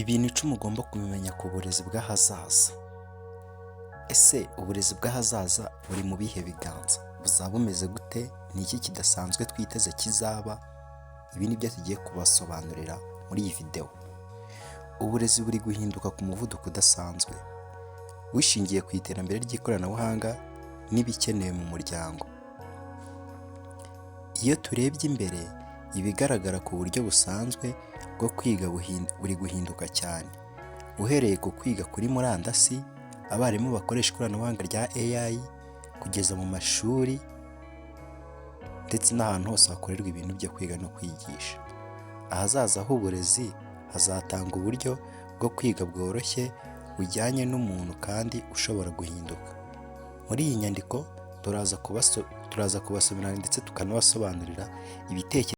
Ibintu icumi ugomba kumenya ku burezi bw'ahazaza. Ese uburezi bw'ahazaza buri mu bihe biganza? Buzaba bumeze gute? Ni iki kidasanzwe twiteze kizaba? Ibi ni byo tugiye kubasobanurira muri iyi videwo. Uburezi buri guhinduka ku muvuduko udasanzwe, wishingiye ku iterambere ry'ikoranabuhanga n'ibikenewe mu muryango. Iyo turebye imbere, ibigaragara ku buryo busanzwe bwo kwiga buri guhinduka cyane. Uhereye ku kwiga kuri murandasi, abarimu bakoresha ikoranabuhanga rya AI, kugeza mu mashuri ndetse n'ahantu hose hakorerwa ibintu byo kwiga no kwigisha. Ahazaza h'uburezi hazatanga uburyo bwo kwiga bworoshye, bujyanye n'umuntu kandi ushobora guhinduka. Muri iyi nyandiko turaza kubasomera ndetse tukanabasobanurira ibitekerezo